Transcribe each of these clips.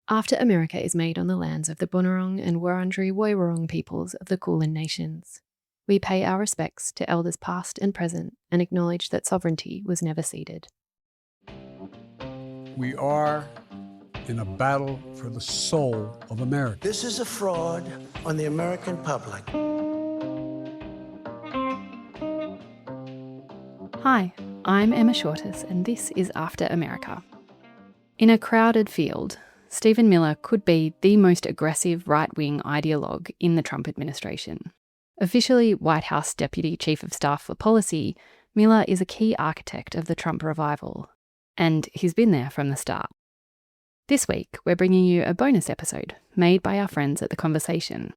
After America is made on the lands of the Bunurong and Wurundjeri Woiwurrung peoples of the Kulin Nations. We pay our respects to elders past and present and acknowledge that sovereignty was never ceded. We are in a battle for the soul of America. This is a fraud on the American public. Hi, I'm Emma Shortis, and this is After America. In a crowded field, Stephen Miller could be the most aggressive right-wing ideologue in the Trump administration. Officially White House Deputy Chief of Staff for Policy, Miller is a key architect of the Trump revival, and he's been there from the start. This week, we're bringing you a bonus episode made by our friends at The Conversation.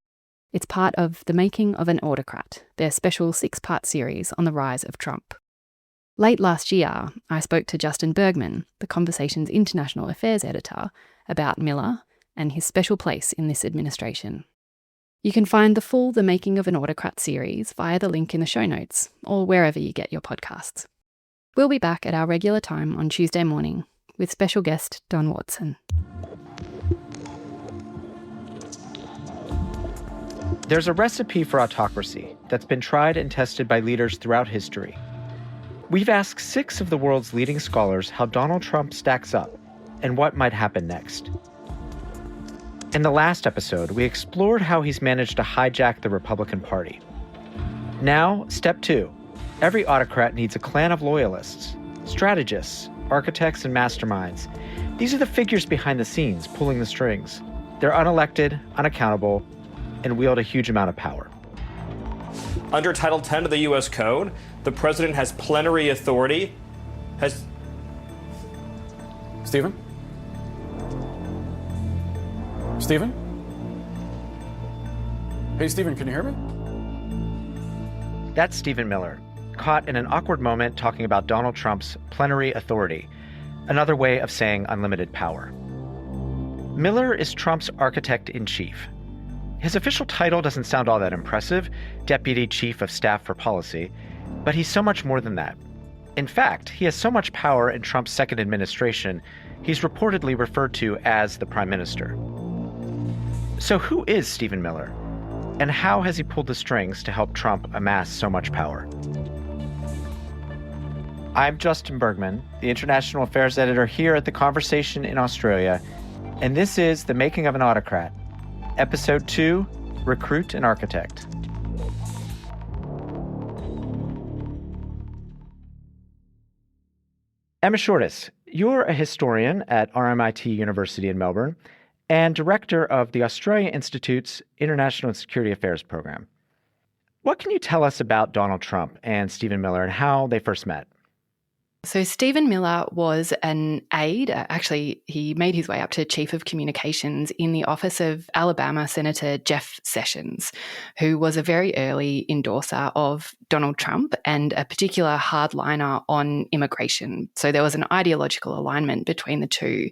It's part of The Making of an Autocrat, their special 6-part series on the rise of Trump. Late last year, I spoke to Justin Bergman, The Conversation's international affairs editor, about Miller and his special place in this administration. You can find the full The Making of an Autocrat series via the link in the show notes or wherever you get your podcasts. We'll be back at our regular time on Tuesday morning with special guest Don Watson. There's a recipe for autocracy that's been tried and tested by leaders throughout history. We've asked 6 of the world's leading scholars how Donald Trump stacks up and what might happen next. In the last episode, we explored how he's managed to hijack the Republican Party. Now, step 2. Every autocrat needs a clan of loyalists, strategists, architects, and masterminds. These are the figures behind the scenes, pulling the strings. They're unelected, unaccountable, and wield a huge amount of power. Under Title 10 of the U.S. Code, the president has plenary authority. Stephen? Stephen? Hey, Stephen, can you hear me? That's Stephen Miller, caught in an awkward moment talking about Donald Trump's plenary authority, another way of saying unlimited power. Miller is Trump's architect-in-chief. His official title doesn't sound all that impressive, Deputy Chief of Staff for Policy, but he's so much more than that. In fact, he has so much power in Trump's second administration, he's reportedly referred to as the Prime Minister. So who is Stephen Miller? And how has he pulled the strings to help Trump amass so much power? I'm Justin Bergman, the International Affairs Editor here at The Conversation in Australia, and this is The Making of an Autocrat, Episode 2, Recruit and Architect. Emma Shortis, you're a historian at RMIT University in Melbourne and director of the Australia Institute's International and Security Affairs program. What can you tell us about Donald Trump and Stephen Miller and how they first met? So Stephen Miller was an aide. Actually, he made his way up to Chief of Communications in the office of Alabama Senator Jeff Sessions, who was a very early endorser of Donald Trump and a particular hardliner on immigration. So there was an ideological alignment between the two.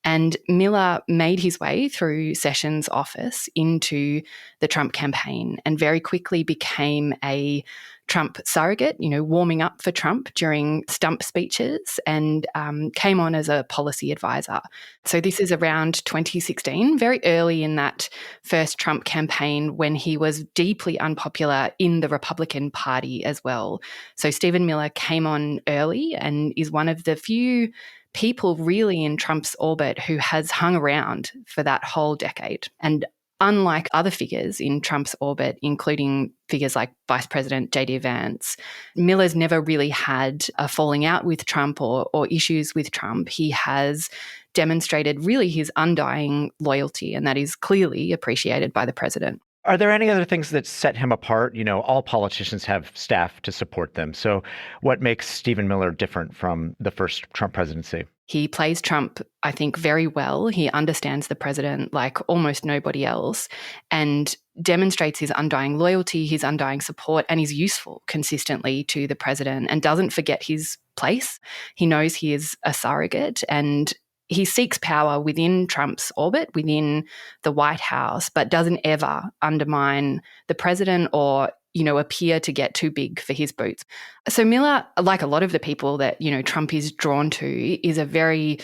And Miller made his way through Sessions' office into the Trump campaign and very quickly became a Trump surrogate, warming up for Trump during stump speeches and came on as a policy advisor. So this is around 2016, very early in that first Trump campaign when he was deeply unpopular in the Republican Party as well. So Stephen Miller came on early and is one of the few people really in Trump's orbit who has hung around for that whole decade. And unlike other figures in Trump's orbit, including figures like Vice President J.D. Vance, Miller's never really had a falling out with Trump or issues with Trump. He has demonstrated really his undying loyalty, and that is clearly appreciated by the president. Are there any other things that set him apart? All politicians have staff to support them. So what makes Stephen Miller different from the first Trump presidency? He plays Trump, I think, very well. He understands the president like almost nobody else and demonstrates his undying loyalty, his undying support, and is useful consistently to the president and doesn't forget his place. He knows he is a surrogate and he seeks power within Trump's orbit, within the White House, but doesn't ever undermine the president or, appear to get too big for his boots. So Miller, like a lot of the people that, Trump is drawn to, is a very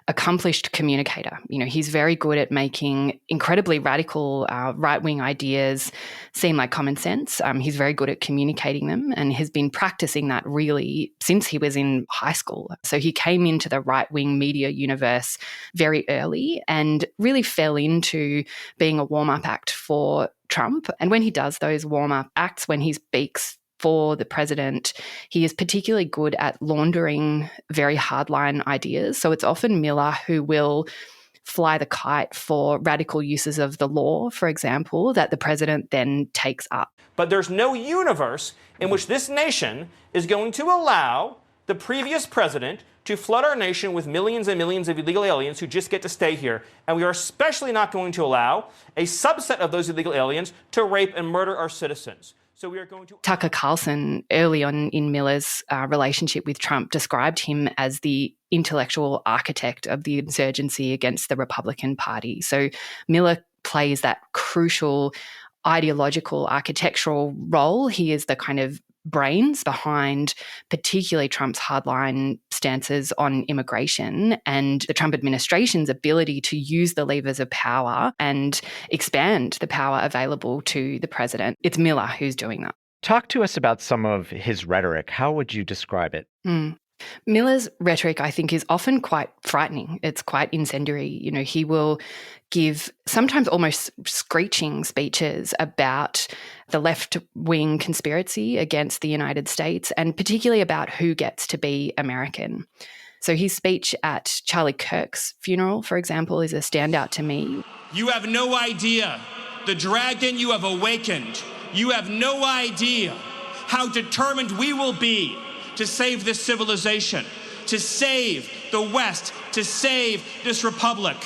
accomplished communicator. He's very good at making incredibly radical right-wing ideas seem like common sense. He's very good at communicating them and has been practicing that really since he was in high school. So he came into the right-wing media universe very early and really fell into being a warm-up act for Trump. And when he does those warm-up acts, when he speaks for the president, he is particularly good at laundering very hardline ideas. So it's often Miller who will fly the kite for radical uses of the law, for example, that the president then takes up. But there's no universe in which this nation is going to allow the previous president to flood our nation with millions and millions of illegal aliens who just get to stay here. And we are especially not going to allow a subset of those illegal aliens to rape and murder our citizens. So we are going to... Tucker Carlson, early on in Miller's relationship with Trump, described him as the intellectual architect of the insurgency against the Republican Party. So Miller plays that crucial ideological architectural role. He is the kind of brains behind particularly Trump's hardline stances on immigration and the Trump administration's ability to use the levers of power and expand the power available to the president. It's Miller who's doing that. Talk to us about some of his rhetoric. How would you describe it? Miller's rhetoric, I think, is often quite frightening. It's quite incendiary. He will give sometimes almost screeching speeches about the left-wing conspiracy against the United States and particularly about who gets to be American. So his speech at Charlie Kirk's funeral, for example, is a standout to me. You have no idea the dragon you have awakened. You have no idea how determined we will be to save this civilization, to save the West, to save this republic.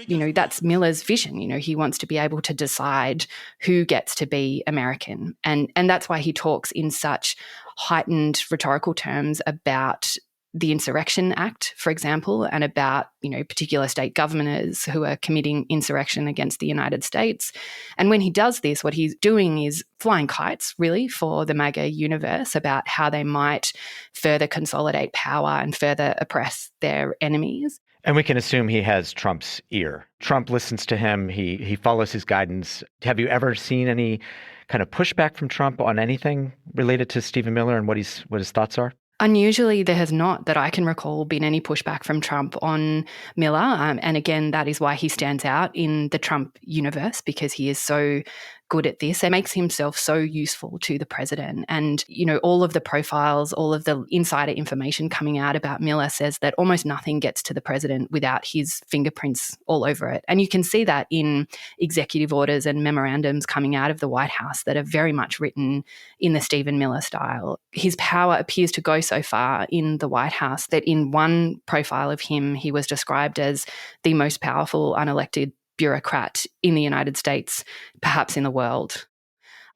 That's Miller's vision. He wants to be able to decide who gets to be American. And that's why he talks in such heightened rhetorical terms about the Insurrection Act, for example, and about, particular state governors who are committing insurrection against the United States. And when he does this, what he's doing is flying kites, really, for the MAGA universe about how they might further consolidate power and further oppress their enemies. And we can assume he has Trump's ear. Trump listens to him. He follows his guidance. Have you ever seen any kind of pushback from Trump on anything related to Stephen Miller and what his thoughts are? Unusually, there has not, that I can recall, been any pushback from Trump on Miller. And again, that is why he stands out in the Trump universe, because he is so good at this. It makes himself so useful to the president. And, all of the profiles, all of the insider information coming out about Miller says that almost nothing gets to the president without his fingerprints all over it. And you can see that in executive orders and memorandums coming out of the White House that are very much written in the Stephen Miller style. His power appears to go so far in the White House that in one profile of him, he was described as the most powerful unelected bureaucrat in the United States, perhaps in the world.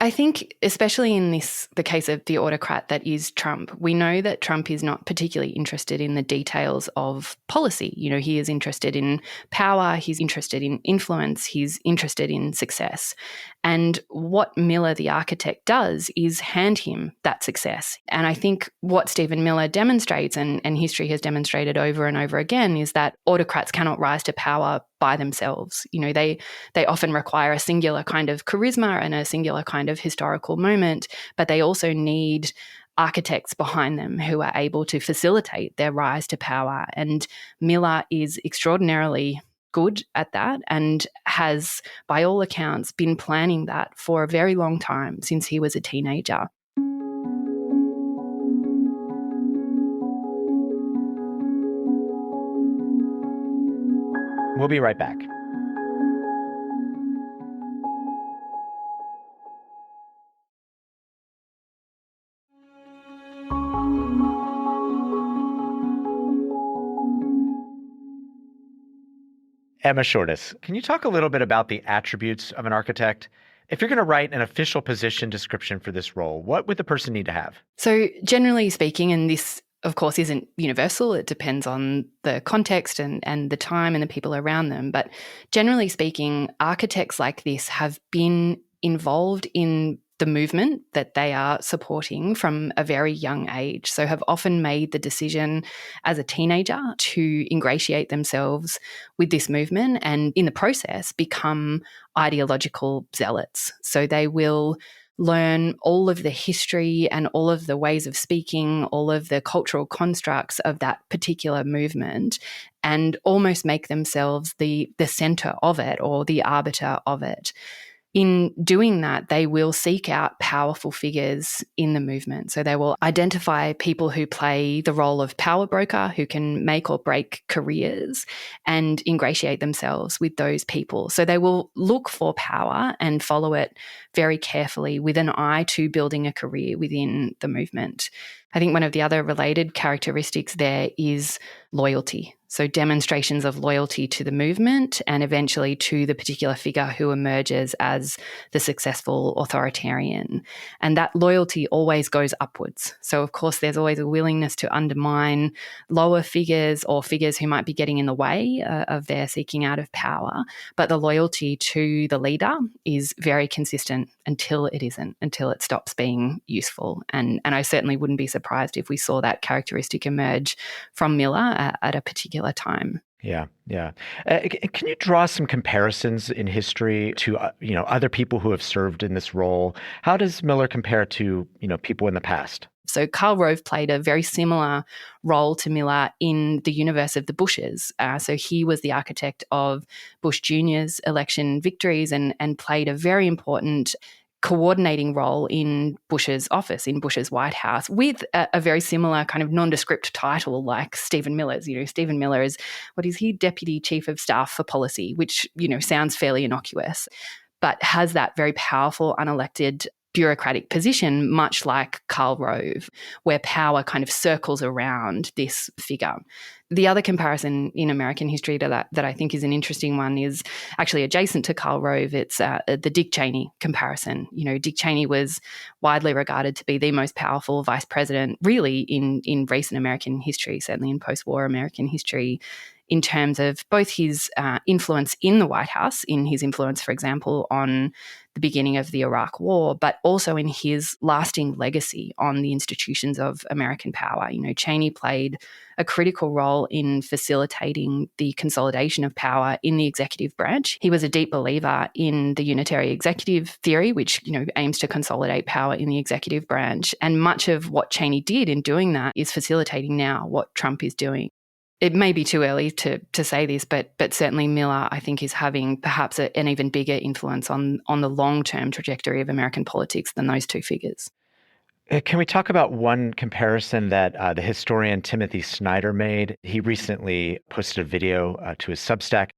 I think, especially in the case of the autocrat that is Trump, we know that Trump is not particularly interested in the details of policy. He is interested in power, he's interested in influence, he's interested in success. And what Miller, the architect, does is hand him that success. And I think what Stephen Miller demonstrates, and history has demonstrated over and over again, is that autocrats cannot rise to power by themselves. They often require a singular kind of charisma and a singular kind of historical moment, but they also need architects behind them who are able to facilitate their rise to power. And Miller is extraordinarily good at that and has, by all accounts, been planning that for a very long time, since he was a teenager. We'll be right back. Emma Shortis, can you talk a little bit about the attributes of an architect? If you're going to write an official position description for this role, what would the person need to have? So generally speaking, and this of course isn't universal, it depends on the context and the time and the people around them, but generally speaking, architects like this have been involved in the movement that they are supporting from a very young age. So have often made the decision as a teenager to ingratiate themselves with this movement and in the process become ideological zealots. So they will learn all of the history and all of the ways of speaking, all of the cultural constructs of that particular movement, and almost make themselves the center of it or the arbiter of it. In doing that, they will seek out powerful figures in the movement. So they will identify people who play the role of power broker, who can make or break careers, and ingratiate themselves with those people. So they will look for power and follow it very carefully with an eye to building a career within the movement. I think one of the other related characteristics there is loyalty. So demonstrations of loyalty to the movement and eventually to the particular figure who emerges as the successful authoritarian. And that loyalty always goes upwards. So of course, there's always a willingness to undermine lower figures or figures who might be getting in the way of their seeking out of power. But the loyalty to the leader is very consistent until it isn't, until it stops being useful. And I certainly wouldn't be surprised if we saw that characteristic emerge from Miller at a particular time. Yeah. Can you draw some comparisons in history to other people who have served in this role? How does Miller compare to people in the past? So Karl Rove played a very similar role to Miller in the universe of the Bushes. So he was the architect of Bush Jr.'s election victories and played a very important coordinating role in Bush's office, in Bush's White House, with a very similar kind of nondescript title like Stephen Miller's. Stephen Miller is, what is he? Deputy Chief of Staff for Policy, which, sounds fairly innocuous, but has that very powerful, unelected bureaucratic position, much like Karl Rove, where power kind of circles around this figure. The other comparison in American history to that I think is an interesting one is actually adjacent to Karl Rove. It's the Dick Cheney comparison. Dick Cheney was widely regarded to be the most powerful vice president really in recent American history, certainly in post-war American history, in terms of both his influence in the White House, in his influence, for example, on the beginning of the Iraq War, but also in his lasting legacy on the institutions of American power. Cheney played a critical role in facilitating the consolidation of power in the executive branch. He was a deep believer in the unitary executive theory, which, aims to consolidate power in the executive branch. And much of what Cheney did in doing that is facilitating now what Trump is doing. It may be too early to say this, but certainly Miller, I think, is having perhaps an even bigger influence on the long-term trajectory of American politics than those two figures. Can we talk about one comparison that the historian Timothy Snyder made? He recently posted a video to his Substack.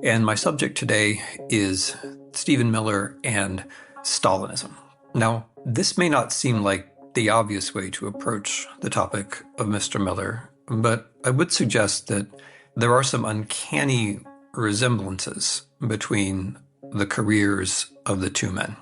And my subject today is Stephen Miller and Stalinism. Now, this may not seem like the obvious way to approach the topic of Mr. Miller, but I would suggest that there are some uncanny resemblances between the careers of the two men.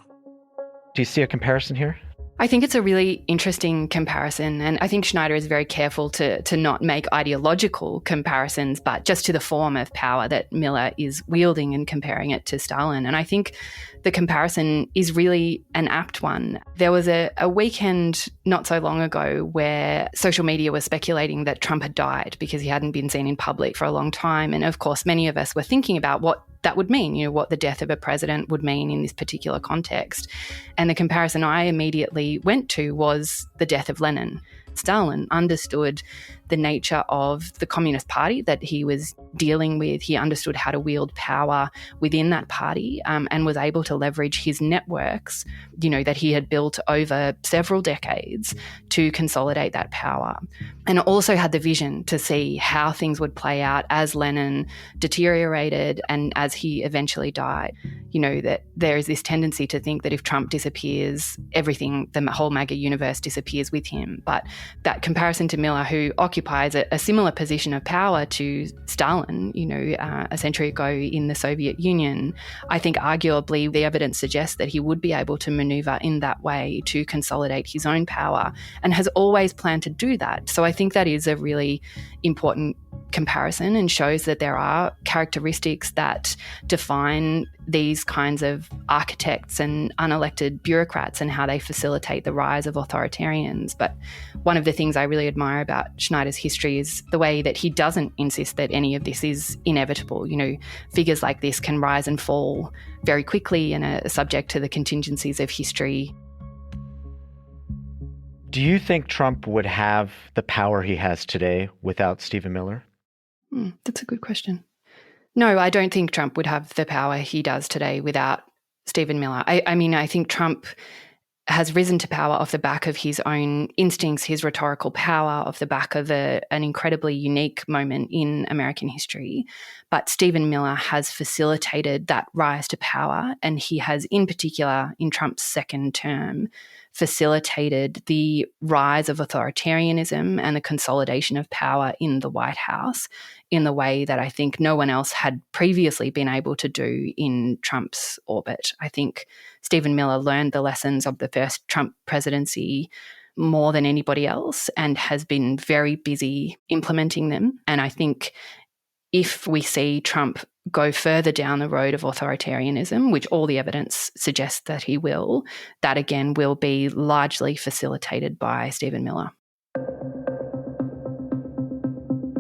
Do you see a comparison here? I think it's a really interesting comparison, and I think Schneider is very careful to not make ideological comparisons, but just to the form of power that Miller is wielding and comparing it to Stalin. And I think the comparison is really an apt one. There was a weekend not so long ago where social media was speculating that Trump had died because he hadn't been seen in public for a long time. And of course, many of us were thinking about what that would mean, what the death of a president would mean in this particular context. And the comparison I immediately went to was the death of Lenin. Stalin understood the nature of the Communist Party that he was dealing with. He understood how to wield power within that party and was able to leverage his networks, that he had built over several decades to consolidate that power. And also had the vision to see how things would play out as Lenin deteriorated and as he eventually died. That there is this tendency to think that if Trump disappears, everything, the whole MAGA universe disappears with him. But that comparison to Miller, who occupied occupies a similar position of power to Stalin, a century ago in the Soviet Union. I think arguably the evidence suggests that he would be able to maneuver in that way to consolidate his own power, and has always planned to do that. So I think that is a really important comparison and shows that there are characteristics that define these kinds of architects and unelected bureaucrats and how they facilitate the rise of authoritarians. But one of the things I really admire about Schneider's history is the way that he doesn't insist that any of this is inevitable. Figures like this can rise and fall very quickly and are subject to the contingencies of history. Do you think Trump would have the power he has today without Stephen Miller? That's a good question. No, I don't think Trump would have the power he does today without Stephen Miller. I think Trump has risen to power off the back of his own instincts, his rhetorical power, off the back of an incredibly unique moment in American history. But Stephen Miller has facilitated that rise to power, and he has, in particular, in Trump's second term, facilitated the rise of authoritarianism and the consolidation of power in the White House in the way that I think no one else had previously been able to do in Trump's orbit. I think Stephen Miller learned the lessons of the first Trump presidency more than anybody else and has been very busy implementing them. And I think if we see Trump go further down the road of authoritarianism, which all the evidence suggests that he will, that again will be largely facilitated by Stephen Miller.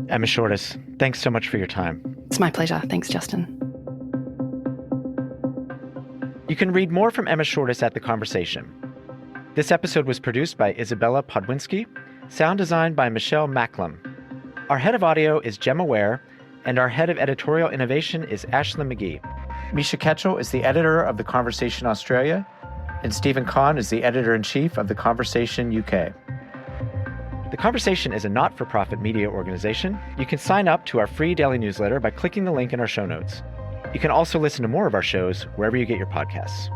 Emma Shortis, thanks so much for your time. It's my pleasure. Thanks, Justin. You can read more from Emma Shortis at The Conversation. This episode was produced by Isabella Podwinski, sound designed by Michelle Macklem. Our head of audio is Gemma Ware, and our head of editorial innovation is Ashlyn McGee. Misha Ketchell is the editor of The Conversation Australia, and Stephen Kahn is the editor-in-chief of The Conversation UK. The Conversation is a not-for-profit media organization. You can sign up to our free daily newsletter by clicking the link in our show notes. You can also listen to more of our shows wherever you get your podcasts.